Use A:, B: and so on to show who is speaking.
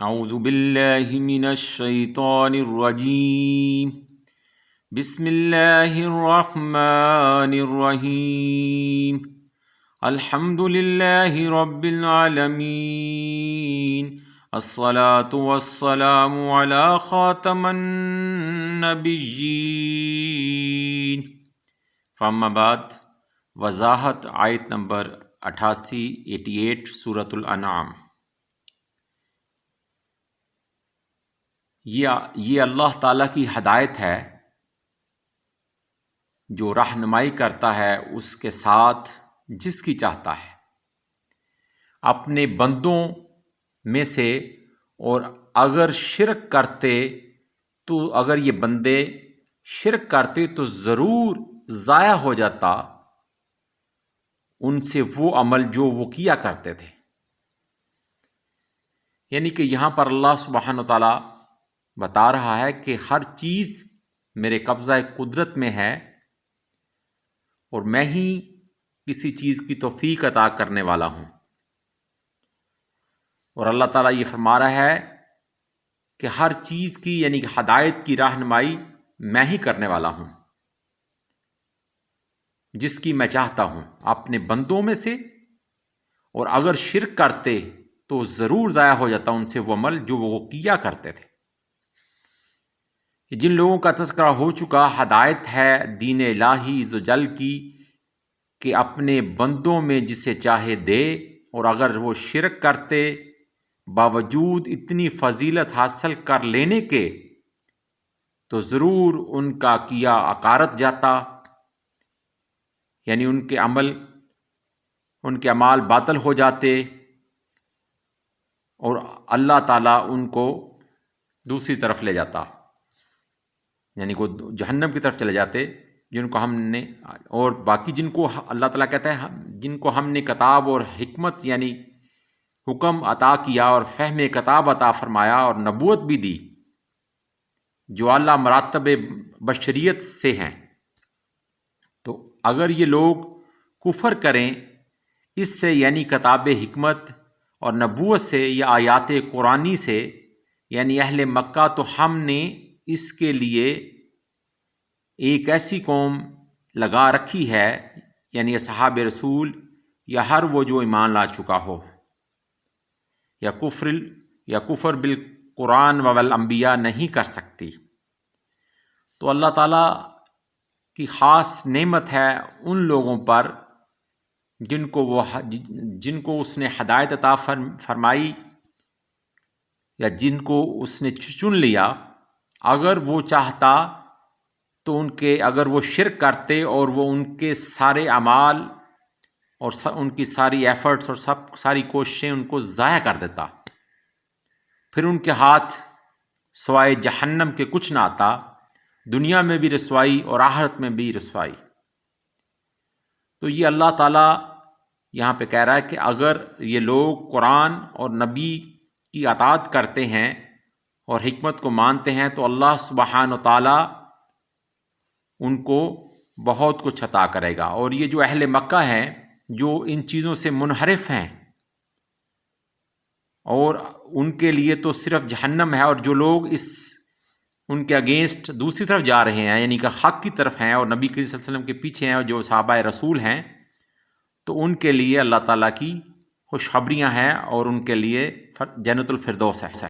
A: اعوذ باللہ من الشیطان الرجیم بسم اللہ الرحمن الرحیم الحمد للہ رب العالمین الصلاة والسلام علی خاتم النبیین۔ فاما بعد، وضاحت آیت نمبر 88 سورۃ الانعام۔ یہ اللہ تعالیٰ کی ہدایت ہے جو رہنمائی کرتا ہے اس کے ساتھ جس کی چاہتا ہے اپنے بندوں میں سے، اور اگر یہ بندے شرک کرتے تو ضرور ضائع ہو جاتا ان سے وہ عمل جو وہ کیا کرتے تھے۔ یعنی کہ یہاں پر اللہ سبحانہ وتعالیٰ بتا رہا ہے کہ ہر چیز میرے قبضہ قدرت میں ہے، اور میں ہی کسی چیز کی توفیق عطا کرنے والا ہوں۔ اور اللہ تعالیٰ یہ فرما رہا ہے کہ ہر چیز کی یعنی کہ ہدایت کی رہنمائی میں ہی کرنے والا ہوں، جس کی میں چاہتا ہوں اپنے بندوں میں سے، اور اگر شرک کرتے تو ضرور ضائع ہو جاتا ان سے وہ عمل جو وہ کیا کرتے تھے۔ جن لوگوں کا تذکرہ ہو چکا، ہدایت ہے دین الہی عز و جل کی کہ اپنے بندوں میں جسے چاہے دے، اور اگر وہ شرک کرتے باوجود اتنی فضیلت حاصل کر لینے کے تو ضرور ان کا کیا عقارت جاتا، یعنی ان کے اعمال باطل ہو جاتے، اور اللہ تعالیٰ ان کو دوسری طرف لے جاتا، یعنی وہ جہنم کی طرف چلے جاتے، جن کو ہم نے، اور باقی جن کو اللہ تعالیٰ کہتا ہے جن کو ہم نے کتاب اور حکمت یعنی حکم عطا کیا اور فہم کتاب عطا فرمایا اور نبوت بھی دی، جو اعلیٰ مراتب بشریت سے ہیں، تو اگر یہ لوگ کفر کریں اس سے یعنی کتاب حکمت اور نبوت سے یا آیات قرآنی سے، یعنی اہل مکہ، تو ہم نے اس کے لیے ایک ایسی قوم لگا رکھی ہے، یعنی اصحاب رسول یا ہر وہ جو ایمان لا چکا ہو، یا کفر بالقرآن والانبیاء نہیں کر سکتی۔ تو اللہ تعالیٰ کی خاص نعمت ہے ان لوگوں پر جن کو اس نے ہدایت عطا فرمائی، یا جن کو اس نے چن لیا۔ اگر وہ چاہتا تو اگر وہ شرک کرتے اور وہ ان کے سارے اعمال اور ان کی ساری ایفرٹس اور ساری کوششیں ان کو ضائع کر دیتا، پھر ان کے ہاتھ سوائے جہنم کے کچھ نہ آتا، دنیا میں بھی رسوائی اور آخرت میں بھی رسوائی۔ تو یہ اللہ تعالیٰ یہاں پہ کہہ رہا ہے کہ اگر یہ لوگ قرآن اور نبی کی اطاعت کرتے ہیں اور حکمت کو مانتے ہیں تو اللہ سبحانہ وتعالیٰ ان کو بہت کچھ عطا کرے گا۔ اور یہ جو اہل مکہ ہیں جو ان چیزوں سے منحرف ہیں، اور ان کے لیے تو صرف جہنم ہے، اور جو لوگ ان کے اگینسٹ دوسری طرف جا رہے ہیں، یعنی کہ حق کی طرف ہیں اور نبی کریم صلی اللہ علیہ وسلم کے پیچھے ہیں، اور جو صحابہ رسول ہیں، تو ان کے لیے اللہ تعالیٰ کی خوشخبریاں ہیں، اور ان کے لیے جنت الفردوس ہے۔